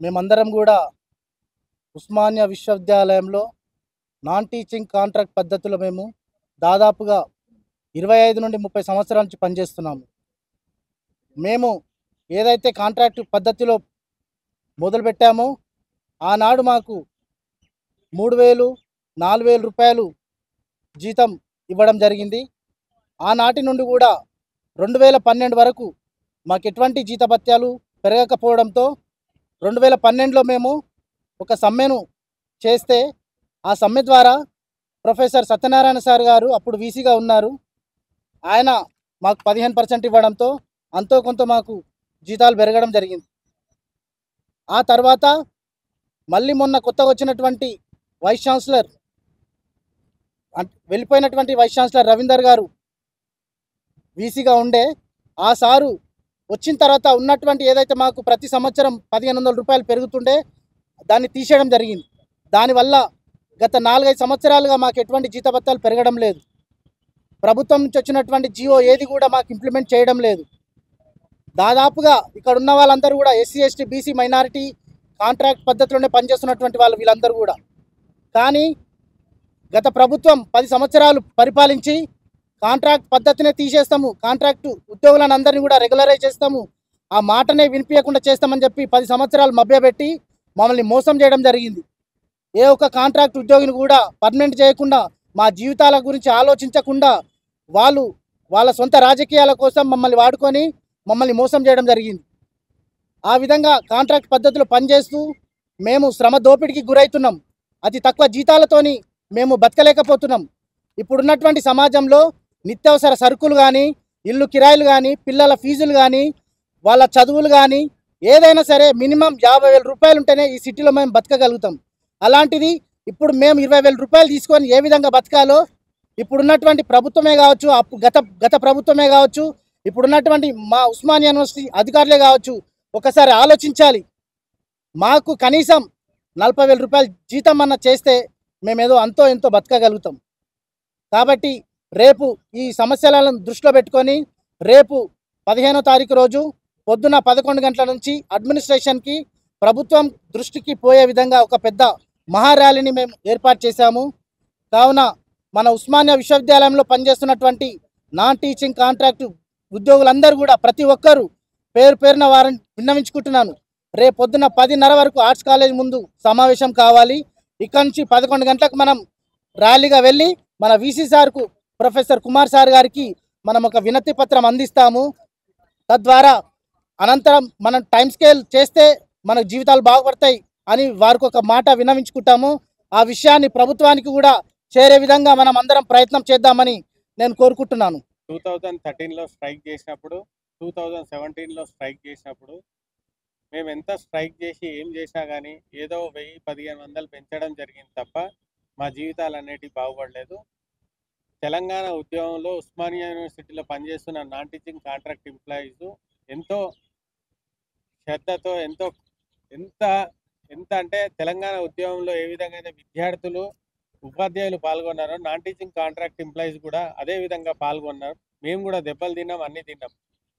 మేమందరం కూడా ఉస్మానియా విశ్వవిద్యాలయంలో నాన్ టీచింగ్ కాంట్రాక్ట్ పద్ధతిలో మేము దాదాపుగా 25 నుండి 30 సంవత్సరాల నుంచి పనిచేస్తున్నాము. మేము ఏదైతే కాంట్రాక్ట్ పద్ధతిలో మొదలుపెట్టామో ఆనాడు మాకు 3,000 4,000 రూపాయలు జీతం ఇవ్వడం జరిగింది. ఆనాటి నుండి కూడా 2012 వరకు మాకు ఎటువంటి జీతభత్యాలు పెరగకపోవడంతో 2012లో మేము ఒక సమ్మెను చేస్తే ఆ సమ్మె ద్వారా ప్రొఫెసర్ సత్యనారాయణ సార్ గారు అప్పుడు వీసీగా ఉన్నారు. ఆయన మాకు 15% ఇవ్వడంతో అంతో కొంత మాకు జీతాలు పెరగడం జరిగింది. ఆ తర్వాత మళ్ళీ మొన్న కొత్తగా వచ్చినటువంటి వైస్ ఛాన్సలర్ వెళ్ళిపోయినటువంటి వైస్ ఛాన్సలర్ రవీందర్ గారు వీసీగా ఉండే ఆ సారు వచ్చిన తర్వాత ఉన్నటువంటి ఏదైతే మాకు ప్రతి సంవత్సరం 1,500 రూపాయలు పెరుగుతుండే దాన్ని తీసేయడం జరిగింది. దానివల్ల గత 4-5 సంవత్సరాలుగా మాకు ఎటువంటి జీతభత్యాలు పెరగడం లేదు. ప్రభుత్వం నుంచి వచ్చినటువంటి జియో ఏది కూడా మాకు ఇంప్లిమెంట్ చేయడం లేదు. దాదాపుగా ఇక్కడ ఉన్న వాళ్ళందరూ కూడా SC ST BC minority contract పద్ధతిలోనే పనిచేస్తున్నటువంటి వాళ్ళు వీళ్ళందరూ కూడా. కానీ గత ప్రభుత్వం 10 సంవత్సరాలు పరిపాలించి కాంట్రాక్ట్ పద్ధతినే తీసేస్తాము, కాంట్రాక్టు ఉద్యోగులను అందరినీ కూడా రెగ్యులరైజ్ చేస్తాము, ఆ మాటనే వినిపించకుండా చేస్తామని చెప్పి 10 సంవత్సరాలు మభ్యపెట్టి మమ్మల్ని మోసం చేయడం జరిగింది. ఏ ఒక్క కాంట్రాక్ట్ ఉద్యోగిని కూడా పర్మనెంట్ చేయకుండా మా జీవితాల గురించి ఆలోచించకుండా వాళ్ళు వాళ్ళ సొంత రాజకీయాల కోసం మమ్మల్ని వాడుకొని మమ్మల్ని మోసం చేయడం జరిగింది. ఆ విధంగా కాంట్రాక్ట్ పద్ధతిలో పనిచేస్తూ మేము శ్రమ దోపిడికి గురవుతున్నాం. అతి తక్కువ జీతాలతోని మేము బతకలేకపోతున్నాం. ఇప్పుడున్నటువంటి సమాజంలో నిత్యావసర సరుకులు కానీ, ఇల్లు కిరాయిలు కానీ, పిల్లల ఫీజులు కానీ, వాళ్ళ చదువులు కానీ ఏదైనా సరే మినిమం 50,000 రూపాయలు ఉంటేనే ఈ సిటీలో మేము బతకగలుగుతాం. అలాంటిది ఇప్పుడు మేము 20,000 రూపాయలు తీసుకొని ఏ విధంగా బతకాలో ఇప్పుడున్నటువంటి ప్రభుత్వమే కావచ్చు, గత ప్రభుత్వమే కావచ్చు, ఇప్పుడున్నటువంటి మా ఉస్మానియా యూనివర్సిటీ అధికారులే కావచ్చు, ఒకసారి ఆలోచించాలి. మాకు కనీసం 40,000 రూపాయలు జీతం అన్న చేస్తే మేమేదో అంతో ఎంతో బతకగలుగుతాం. కాబట్టి రేపు ఈ సమస్యలను దృష్టిలో పెట్టుకొని రేపు 15వ తారీఖు రోజు పొద్దున 11 గంటల నుంచి అడ్మినిస్ట్రేషన్కి ప్రభుత్వం దృష్టికి పోయే విధంగా ఒక పెద్ద మహార్యాలీని మేము ఏర్పాటు చేశాము. కావున మన ఉస్మానియా విశ్వవిద్యాలయంలో పనిచేస్తున్నటువంటి నాన్ టీచింగ్ కాంట్రాక్టు ఉద్యోగులందరూ కూడా ప్రతి ఒక్కరూ పేరు పేరున వారిని విన్నవించుకుంటున్నాను. రేపు పొద్దున 10:30 వరకు ఆర్ట్స్ కాలేజ్ ముందు సమావేశం కావాలి. ఇక్కడ నుంచి 11 గంటలకు మనం ర్యాలీగా వెళ్ళి మన వీసీ సార్కు ప్రొఫెసర్ కుమార్ సార్ గారికి మనం ఒక వినతి పత్రం అందిస్తాము. తద్వారా అనంతరం మనం టైం స్కేల్ చేస్తే మన జీవితాలు బాగుపడతాయి అని వారికి ఒక మాట విన్నవించుకుంటాము. ఆ విషయాన్ని ప్రభుత్వానికి కూడా చేరే విధంగా మనం అందరం ప్రయత్నం చేద్దామని నేను కోరుకుంటున్నాను. 2013లో స్ట్రైక్ చేసినప్పుడు, 2017లో స్ట్రైక్ చేసినప్పుడు మేము ఎంత స్ట్రైక్ చేసి ఏం చేసినా కానీ ఏదో 1000-1500 పెంచడం జరిగింది తప్ప మా జీవితాలు అనేటివి బాగుపడలేదు. తెలంగాణ ఉద్యమంలో ఉస్మానియా యూనివర్సిటీలో పనిచేస్తున్న నాన్ టీచింగ్ కాంట్రాక్ట్ ఎంప్లాయీస్ ఎంతో శ్రద్ధతో ఎంత అంటే తెలంగాణ ఉద్యమంలో ఏ విధంగా అయితే విద్యార్థులు ఉపాధ్యాయులు పాల్గొన్నారో నాన్ టీచింగ్ కాంట్రాక్ట్ ఎంప్లాయీస్ కూడా అదే విధంగా పాల్గొన్నారు. మేము కూడా దెబ్బలు తిన్నాం, అన్ని తిన్నాం.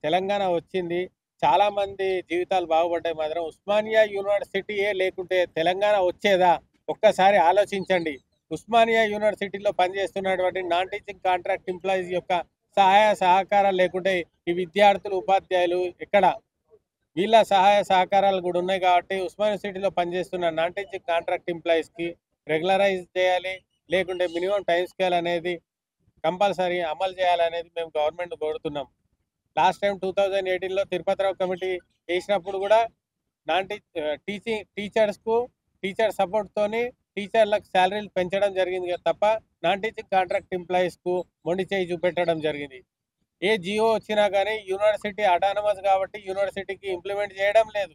తెలంగాణ వచ్చింది, చాలా మంది జీవితాలు బాగుపడ్డాయి. మాత్రం ఉస్మానియా యూనివర్సిటీయే లేకుంటే తెలంగాణ వచ్చేదా? ఒక్కసారి ఆలోచించండి. ఉస్మానియా యూనివర్సిటీలో పనిచేస్తున్నటువంటి నాన్ టీచింగ్ కాంట్రాక్ట్ ఎంప్లాయీస్ యొక్క సహాయ సహకారాలు లేకుంటే ఈ విద్యార్థులు ఉపాధ్యాయులు ఎక్కడ? వీళ్ళ సహాయ సహకారాలు కూడా ఉన్నాయి కాబట్టి ఉస్మానియా యూనివర్సిటీలో పనిచేస్తున్న నాన్ టీచింగ్ కాంట్రాక్ట్ ఎంప్లాయీస్కి రెగ్యులరైజ్ చేయాలి, లేకుంటే మినిమం టైం స్కేల్ అనేది కంపల్సరీ అమలు చేయాలనేది మేము గవర్నమెంట్ కోరుతున్నాం. లాస్ట్ టైం 2018లో తిరుపతిరావు కమిటీ వేసినప్పుడు కూడా టీచర్స్కు టీచర్ సపోర్ట్తోని టీచర్లకు శాలరీలు పెంచడం జరిగింది తప్ప నాన్ టీచింగ్ కాంట్రాక్ట్ ఎంప్లాయీస్కు మొండి చేయి చూపెట్టడం జరిగింది. ఏ జియో వచ్చినా కానీ యూనివర్సిటీ అటానమస్ కాబట్టి యూనివర్సిటీకి ఇంప్లిమెంట్ చేయడం లేదు.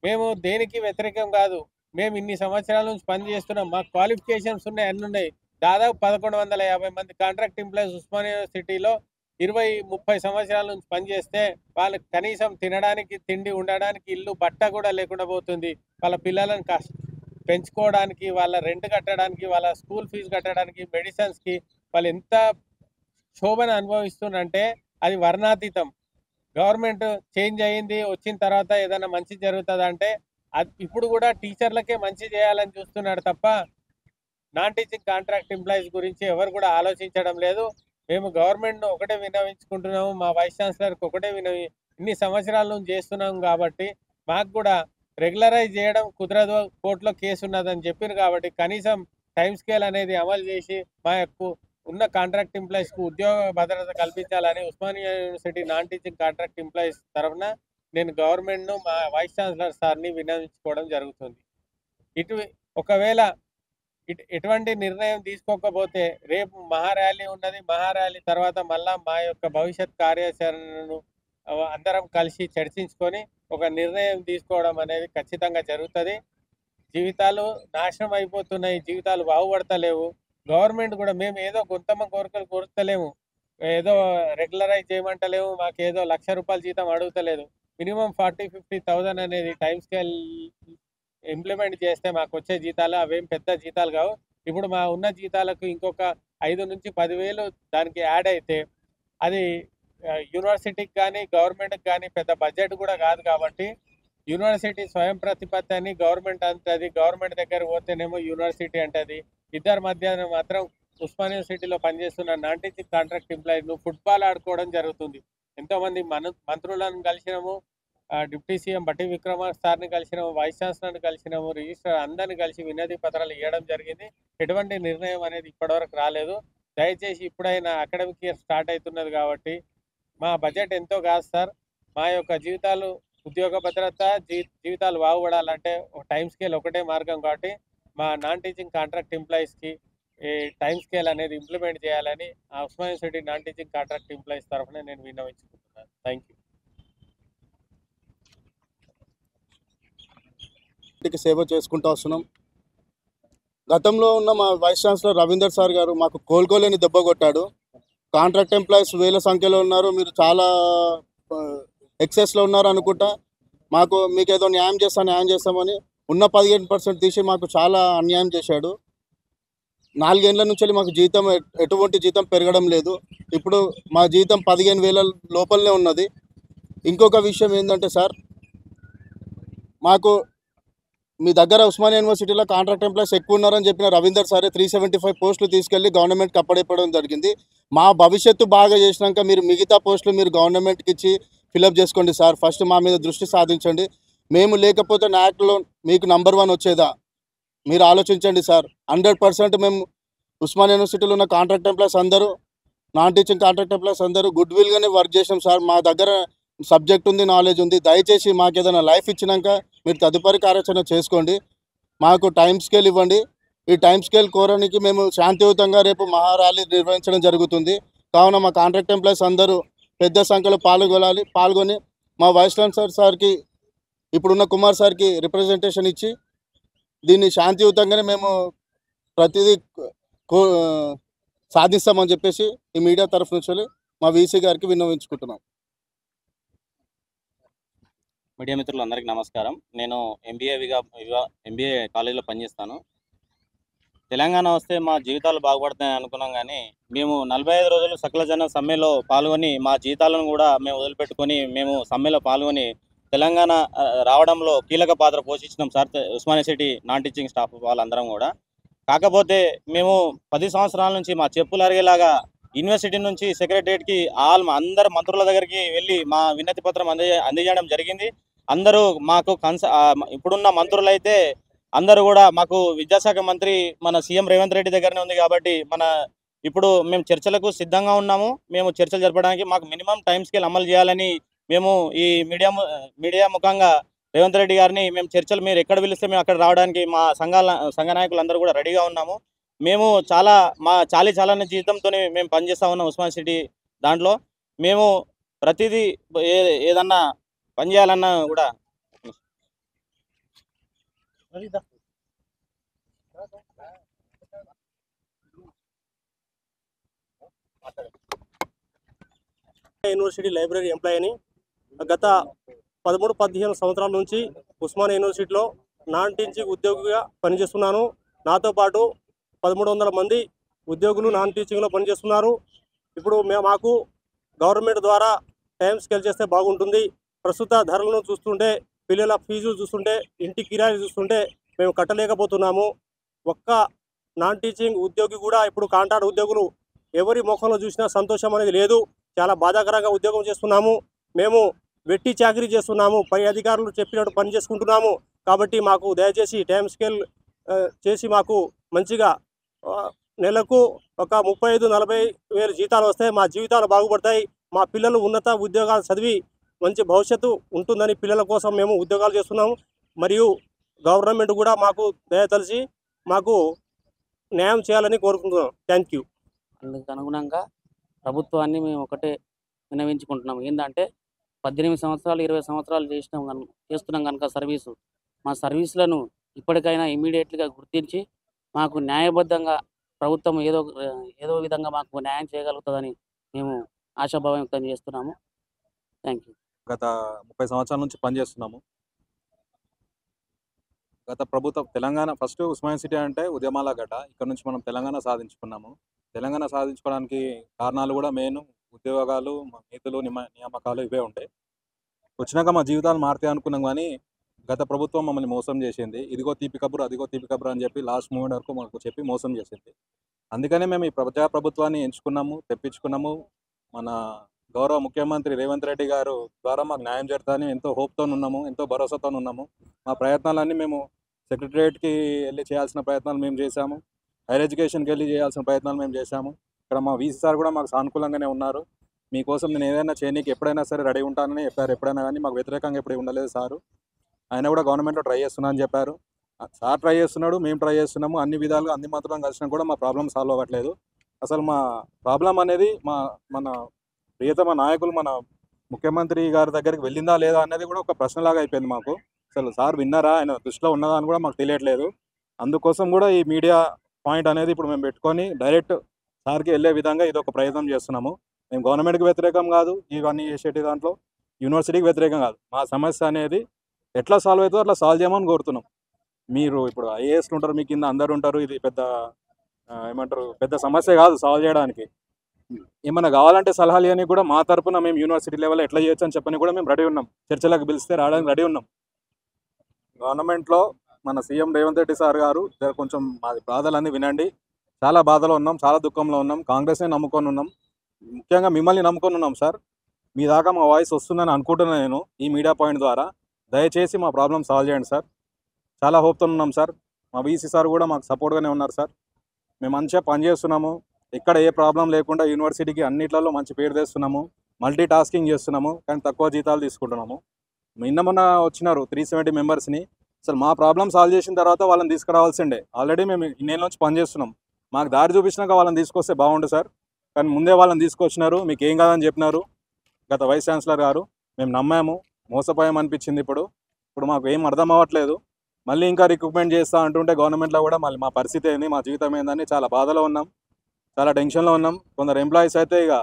మేము దేనికి వ్యతిరేకం కాదు. మేము ఇన్ని సంవత్సరాల నుంచి పనిచేస్తున్నాం, మాకు క్వాలిఫికేషన్స్ ఉన్నాయి, అన్నీ ఉన్నాయి. దాదాపు 1150 మంది కాంట్రాక్ట్ ఎంప్లాయీస్ ఉస్మానియా యూనివర్సిటీలో 20-30 సంవత్సరాల నుంచి పనిచేస్తే వాళ్ళకి కనీసం తినడానికి తిండి, ఉండడానికి ఇల్లు, బట్ట కూడా లేకుండా పోతుంది. వాళ్ళ పిల్లలను పెంచుకోవడానికి, వాళ్ళ రెంట్ కట్టడానికి, వాళ్ళ స్కూల్ ఫీజు కట్టడానికి, మెడిసిన్స్కి వాళ్ళు ఎంత శోభను అనుభవిస్తున్నారంటే అది వర్ణాతీతం. గవర్నమెంట్ చేంజ్ అయ్యింది, వచ్చిన తర్వాత ఏదైనా మంచి జరుగుతుంది అంటే ఇప్పుడు కూడా టీచర్లకే మంచి చేయాలని చూస్తున్నాడు తప్ప నాన్ టీచింగ్ కాంట్రాక్ట్ ఎంప్లాయీస్ గురించి ఎవరు కూడా ఆలోచించడం లేదు. మేము గవర్నమెంట్‌ను ఒకటే విన్నవించుకుంటున్నాము. మా వైస్ ఛాన్సలర్‌కి ఒకటే ఇన్ని సంవత్సరాల నుంచి చేస్తున్నాం కాబట్టి, మాకు కూడా రెగ్యులరైజ్ చేయడం కుదరదు. కోర్టులో కేసు ఉన్నదని చెప్పిర్రు కాబట్టి, కనీసం టైమ్ స్కేల్ అనేది అమలు చేసి, మా యొక్క ఉన్న కాంట్రాక్ట్ ఎంప్లాయీస్‌కి ఉద్యోగ భద్రత కల్పించాలని Osmania university non teaching contract employees తరఫున నేను గవర్నమెంట్‌ను, మా వైస్ ఛాన్సలర్ సార్‌ని విన్నవించుకోవడం జరుగుతుంది. ఇటు ఒకవేళ ఎటువంటి నిర్ణయం తీసుకోకపోతే రేపు మహార్యాలీ ఉన్నది. మహార్యాలీ తర్వాత మళ్ళా మా యొక్క భవిష్యత్ కార్యాచరణను అందరం కలిసి చర్చించుకొని ఒక నిర్ణయం తీసుకోవడం అనేది ఖచ్చితంగా జరుగుతది. జీవితాలు నాశనం అయిపోతున్నాయి. జీవితాలు బాగుపడతలేవు. గవర్నమెంట్ కూడా మేము ఏదో గొంతమ్మ కోరికలు కోరుతలేము. ఏదో రెగ్యులరైజ్ చేయమంటలేము. మాకేదో ₹1,00,000 జీతం అడుగుతలేదు. మినిమమ్ 40,000-50,000 అనేది టైమ్ స్కేల్ ఇంప్లిమెంట్ చేస్తే మాకొచ్చే జీతాలు అవేం పెద్ద జీతాలు కావు. ఇప్పుడు మా ఉన్న జీతాలకు ఇంకొక 5,000-10,000 దానికి యాడ్ అయితే అది యూనివర్సిటీకి కానీ, గవర్నమెంట్‌కి కానీ పెద్ద బడ్జెట్ కూడా కాదు కాబట్టి, యూనివర్సిటీ స్వయం ప్రతిపత్తి అని గవర్నమెంట్ అంటది. గవర్నమెంట్ దగ్గరికి పోతేనేమో యూనివర్సిటీ అంటది. ఇద్దరి మధ్యన మాత్రం ఉస్మానియా యూనివర్సిటీలో పనిచేస్తున్న నాన్ టీచింగ్ కాంట్రాక్ట్ ఎంప్లాయీలు ఫుట్బాల్ ఆడుకోవడం జరుగుతుంది. ఎంతోమంది మంత్రులను కలిసినాము. డిప్యూటీ సీఎం బట్టి విక్రమార్క సార్‌ని కలిసినాము, వైస్ ఛాన్సలర్‌ని కలిసినాము, రిజిస్ట్రార్ అందరిని కలిసి వినతి పత్రాలు ఇవ్వడం జరిగింది. ఎటువంటి నిర్ణయం అనేది ఇప్పటివరకు రాలేదు. దయచేసి ఇప్పుడైనా అకాడమిక్ ఇయర్ స్టార్ట్ అవుతున్నది కాబట్టి మా బడ్జెట్ ఎంతో కాదు సార్. మా యొక్క జీవితాలు ఉద్యోగ భద్రత, జీవితాలు బాగుపడాలంటే ఒక టైమ్ స్కేల్ ఒకటే మార్గం కాబట్టి మా నాన్ టీచింగ్ కాంట్రాక్ట్ ఎంప్లాయీస్‌కి ఈ టైమ్ స్కేల్ అనేది ఇంప్లిమెంట్ చేయాలని Osmania university non teaching contract employees తరఫున నేను విన్నవించుకుంటున్నాను. Thank you. సేవ చేసుకుంటూ వస్తున్నాం. గతంలో ఉన్న మా వైస్ ఛాన్సలర్ రవీందర్ సార్ గారు మాకు కోలుకోలేని దెబ్బ కొట్టాడు. కాంట్రాక్ట్ ఎంప్లాయీస్ వేల సంఖ్యలో ఉన్నారు, మీరు చాలా ఎక్సెస్లో ఉన్నారు అనుకుంటా. మీకు ఏదో న్యాయం చేస్తామని ఉన్న 15% తీసి మాకు చాలా అన్యాయం చేశాడు. 4 ఏళ్ల నుంచి మాకు జీతం ఎటువంటి జీతం పెరగడం లేదు. ఇప్పుడు మా జీతం 15,000 లోపలనే ఉన్నది. ఇంకొక విషయం ఏంటంటే సార్, మాకు మీ దగ్గర ఉస్మానియా యూనివర్సిటీలో కాంట్రాక్ట్ ఎంప్లాయీస్ ఎక్కువ ఉన్నారని చెప్పిన రవీందర్ సారే 375 పోస్టులు తీసుకెళ్లి గవర్నమెంట్కి అప్పడెప్పడం జరిగింది. మా భవిష్యత్తు బాగా చేసినాక మీరు మిగతా పోస్టులు మీరు గవర్నమెంట్కి ఇచ్చి ఫిలప్ చేసుకోండి సార్. ఫస్ట్ మా మీద దృష్టి సాధించండి. మేము లేకపోతే నాక్లో మీకు నంబర్ 1 వచ్చేదా మీరు ఆలోచించండి సార్. 100% మేము ఉస్మానియా యూనివర్సిటీలో ఉన్న కాంట్రాక్ట్ ఎంప్లాయీస్ అందరూ, నాన్ టీచింగ్ కాంట్రాక్ట్ ఎంప్లాయీస్ అందరూ గుడ్ విల్గానే వర్క్ చేసాం సార్. మా దగ్గర సబ్జెక్ట్ ఉంది, నాలెడ్జ్ ఉంది. దయచేసి మాకు ఏదైనా లైఫ్ ఇచ్చినాక మీరు తదుపరి కార్యాచరణ చేసుకోండి. మాకు టైం స్కేల్ ఇవ్వండి. ఈ టైం స్కేల్ కోరడానికి మేము శాంతియుతంగా రేపు మహార్యాలీ నిర్వహించడం జరుగుతుంది. కావున మా కాంట్రాక్ట్ ఎంప్లాయీస్ అందరూ పెద్ద సంఖ్యలో పాల్గొని మా వైస్ ఛాన్సలర్ సార్కి, ఇప్పుడున్న కుమార్ సార్కి రిప్రజెంటేషన్ ఇచ్చి దీన్ని శాంతియుతంగానే మేము ప్రతిదీ సాధిస్తామని చెప్పేసి ఈ మీడియా తరఫు నుంచి మా వీసీ గారికి విన్నవించుకుంటున్నాం. మీడియా మిత్రులందరికీ నమస్కారం. నేను ఎంబీఏ కాలేజీలో పనిచేస్తాను. తెలంగాణ వస్తే మా జీవితాలు బాగుపడతాయని అనుకున్నాం, కానీ మేము 45 రోజులు సకల జన సమ్మెలో పాల్గొని మా జీతాలను కూడా మేము వదిలిపెట్టుకొని మేము సమ్మెలో పాల్గొని తెలంగాణ రావడంలో కీలక పాత్ర పోషించినాం sir, Osmania city non teaching staff వాళ్ళందరం కూడా. కాకపోతే మేము 10 సంవత్సరాల నుంచి మా చెప్పులు అరిగేలాగా యూనివర్సిటీ నుంచి సెక్రటరియట్కి అందరు మంత్రుల దగ్గరికి వెళ్ళి మా వినతి పత్రం అందజేయడం జరిగింది. అందరూ మాకు ఇప్పుడున్న మంత్రులు అయితే అందరూ కూడా మాకు విద్యాశాఖ మంత్రి మన సీఎం రేవంత్ రెడ్డి దగ్గరనే ఉంది కాబట్టి ఇప్పుడు మేము చర్చలకు సిద్ధంగా ఉన్నాము. మేము చర్చలు జరపడానికి మాకు మినిమం టైం స్కేల్ అమలు చేయాలని మేము ఈ మీడియా ముఖంగా రేవంత్ రెడ్డి గారిని మేము చర్చలు మీరు ఎక్కడ పిలిస్తే మేము అక్కడ రావడానికి మా సంఘ నాయకులందరూ కూడా రెడీగా ఉన్నాము. మేము మా చాలానే జీతంతో మేము పనిచేస్తూ ఉన్నాం ఉస్మానియా సిటీ. దాంట్లో మేము ప్రతిదీ ఏదన్నా పని చేయాలన్నా కూడా యూనివర్సిటీ లైబ్రరీ ఎంప్లాయీని గత 13-15 సంవత్సరాల నుంచి ఉస్మానియా యూనివర్సిటీలో నాన్ టీచింగ్ ఉద్యోగిగా పనిచేస్తున్నాను. నాతో పాటు 1,300 మంది ఉద్యోగులు నాన్ టీచింగ్లో పనిచేస్తున్నారు. ఇప్పుడు మాకు గవర్నమెంట్ ద్వారా టైం స్కేల్ చేస్తే బాగుంటుంది. ప్రస్తుత ధరలను చూస్తుంటే పిల్లల ఫీజులు చూస్తుంటే, ఇంటి కిరాయిలు చూస్తుంటే మేము కట్టలేకపోతున్నాము. ఒక్క నాన్ టీచింగ్ ఉద్యోగి కూడా ఇప్పుడు కాంట్రాక్ట్ ఉద్యోగులు ఎవరి ముఖంలో చూసినా సంతోషం అనేది లేదు. చాలా బాధాకరంగా ఉద్యోగం చేస్తున్నాము. మేము వెట్టి చాకరీ చేస్తున్నాము. పై అధికారులు చెప్పినట్టు పని చేసుకుంటున్నాము. కాబట్టి మాకు దయచేసి టైం స్కేల్ చేసి మాకు మంచిగా నెలకు ఒక 35-40 వేలు జీతాలు వస్తే మా జీవితాలు బాగుపడతాయి. మా పిల్లలు ఉన్నత ఉద్యోగాలు చదివి మంచి భవిష్యత్తు ఉంటుందని పిల్లల కోసం మేము ఉద్యోగాలు చేస్తున్నాము. మరియు గవర్నమెంట్ కూడా మాకు దయతలిచి మాకు న్యాయం చేయాలని కోరుకుంటున్నాం. Thank you. అందుకు అనుగుణంగా ప్రభుత్వాన్ని మేము ఒకటే విన్నవించుకుంటున్నాం. ఏంటంటే 18 సంవత్సరాలు 20 సంవత్సరాలు చేస్తున్నాం కనుక సర్వీసు, మా సర్వీసులను ఇప్పటికైనా ఇమీడియట్గా గుర్తించి మాకు న్యాయబద్ధంగా ప్రభుత్వం ఏదో విధంగా మాకు న్యాయం చేయగలుగుతుందని మేము ఆశాభావం వ్యక్తం చేస్తున్నాము. Thank you. గత 30 సంవత్సరాల నుంచి పనిచేస్తున్నాము. గత ప్రభుత్వం తెలంగాణ ఫస్ట్ ఉస్మానియా సిటీ అంటే ఉద్యమాల గడ్డ. ఇక్కడ నుంచి మనం తెలంగాణ సాధించుకున్నాము. తెలంగాణ సాధించుకోవడానికి కారణాలు కూడా మెయిన్ ఉద్యోగాలు, నీతులు, నియామకాలు ఇవే ఉంటాయి. వచ్చినాక మా జీవితాలు మారుతాయి అనుకున్నాం, కానీ గత ప్రభుత్వం మమ్మల్ని మోసం చేసింది. ఇదిగో తీపి కబురు, అదిగో తీపి కబురు అని చెప్పి లాస్ట్ మూమెంట్ వరకు మాకు చెప్పి మోసం చేసింది. అందుకనే మేము ఈ ప్రభుత్వాన్ని ఎంచుకున్నాము, తెప్పించుకున్నాము. మన గౌరవ ముఖ్యమంత్రి రేవంత్ రెడ్డి గారు ద్వారా మాకు న్యాయం జరుగుతుందని ఎంతో హోప్తో ఉన్నాము, ఎంతో భరోసాతో ఉన్నాము. మా ప్రయత్నాలన్నీ మేము సెక్రటరియట్కి వెళ్ళి చేయాల్సిన ప్రయత్నాలు మేము చేశాము. హైయర్ ఎడ్యుకేషన్కి వెళ్ళి చేయాల్సిన ప్రయత్నాలు మేము చేశాము. ఇక్కడ మా వీసీ సార్ కూడా మాకు సానుకూలంగానే ఉన్నారు. మీకోసం నేను ఏదైనా చేయనీకి ఎప్పుడైనా సరే రెడీ ఉంటానని చెప్పారు. ఎప్పుడైనా కానీ మాకు వ్యతిరేకంగా ఎప్పుడు ఉండలేదు సారు. ఆయన కూడా గవర్నమెంట్లో ట్రై చేస్తున్నా అని చెప్పారు. సార్ ట్రై చేస్తున్నాడు, మేము ట్రై చేస్తున్నాము. అన్ని విధాలుగా అన్ని మాత్రం కలిసినా కూడా మా ప్రాబ్లం సాల్వ్ అవ్వట్లేదు. అసలు మా ప్రాబ్లం అనేది మన ప్రియతమ నాయకులు మన ముఖ్యమంత్రి గారి దగ్గరికి వెళ్ళిందా లేదా అనేది కూడా ఒక ప్రశ్నలాగా అయిపోయింది మాకు. అసలు సార్ విన్నారా, ఆయన దృష్టిలో ఉన్నదా అని కూడా మాకు తెలియట్లేదు. అందుకోసం కూడా ఈ మీడియా పాయింట్ అనేది ఇప్పుడు మేము పెట్టుకొని డైరెక్ట్ సార్కి వెళ్ళే విధంగా ఇది ఒక ప్రయత్నం చేస్తున్నాము. మేము గవర్నమెంట్కి వ్యతిరేకం కాదు, ఇవన్నీ చేసేటి దాంట్లో యూనివర్సిటీకి వ్యతిరేకం కాదు. మా సమస్య అనేది ఎట్లా సాల్వ్ అవుతుందో అట్లా సాల్వ్ చేయమని కోరుతున్నాం. మీరు ఇప్పుడు ఐఏఎస్లు ఉంటారు, మీ కింద అందరు ఉంటారు. ఇది పెద్ద ఏమంటారు, పెద్ద సమస్య కాదు సాల్వ్ చేయడానికి. ఏమన్నా కావాలంటే సలహాలు అని కూడా మా తరపున మేము యూనివర్సిటీ లెవెల్లో ఎట్లా చేయొచ్చు అని చెప్పని కూడా మేము రెడీ ఉన్నాం. చర్చలకు పిలిస్తే రావడానికి రెడీ ఉన్నాం. గవర్నమెంట్లో మన సీఎం రేవంత్ రెడ్డి సార్ గారు కొంచెం మా బాధలన్నీ వినండి. చాలా బాధలో ఉన్నాం, చాలా దుఃఖంలో ఉన్నాం. కాంగ్రెస్నే నమ్ముకొని ఉన్నాం, ముఖ్యంగా మిమ్మల్ని నమ్ముకొని ఉన్నాం సార్. మీ దాకా మా వాయిస్ వస్తుందని అనుకుంటున్నాను నేను ఈ మీడియా పాయింట్ ద్వారా. దయచేసి మా ప్రాబ్లం సాల్వ్ చేయండి సార్. చాలా హోప్తో ఉన్నాం సార్. మా వీసీ సార్ కూడా మాకు సపోర్ట్గానే ఉన్నారు సార్. మేము మంచిగా పనిచేస్తున్నాము. ఇక్కడ ఏ ప్రాబ్లం లేకుండా యూనివర్సిటీకి అన్నిట్లలో మంచి పేరు తెస్తున్నాము. మల్టీ టాస్కింగ్ చేస్తున్నాము, కానీ తక్కువ జీతాలు తీసుకుంటున్నాము. మొన్న వచ్చినారు 370 మెంబర్స్ని. అసలు మా ప్రాబ్లం సాల్వ్ చేసిన తర్వాత వాళ్ళని తీసుకురావాల్సిండే. ఆల్రెడీ మేము ఇన్నేళ్ళ నుంచి పనిచేస్తున్నాం. మాకు దారి చూపించినాక వాళ్ళని తీసుకొస్తే బాగుండు సార్. కానీ ముందే వాళ్ళని తీసుకొచ్చినారు. మీకు ఏం కాదని చెప్పినారు గత వైస్ ఛాన్సలర్ గారు. మేము నమ్మాము, మోసపోయామనిపించింది. ఇప్పుడు మాకు ఏం అర్థం అవ్వట్లేదు. మళ్ళీ ఇంకా రిక్రూట్మెంట్ చేస్తా అంటుంటే గవర్నమెంట్లో కూడా మళ్ళీ మా పరిస్థితి ఏంది, మా జీవితం ఏందని చాలా బాధలో ఉన్నాం, చాలా టెన్షన్లో ఉన్నాం. కొందరు ఎంప్లాయీస్ అయితే ఇక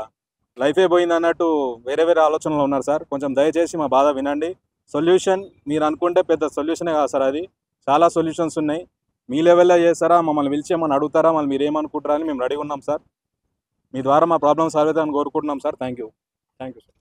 లైఫే పోయింది అన్నట్టు వేరే ఆలోచనలో ఉన్నారు సార్. కొంచెం దయచేసి మా బాధ వినండి. సొల్యూషన్ మీరు అనుకుంటే పెద్ద సొల్యూషనే కాదు సార్, అది చాలా సొల్యూషన్స్ ఉన్నాయి. మీ లెవెల్లో చేస్తారా, మమ్మల్ని పిలిచి ఏమన్నా అడుగుతారా, మళ్ళీ మీరు ఏమనుకుంటారా అని మేము రెడీ ఉన్నాం సార్. మీ ద్వారా మా ప్రాబ్లమ్ సాల్వ్ అవుతాయని కోరుకుంటున్నాం సార్. Thank you sir.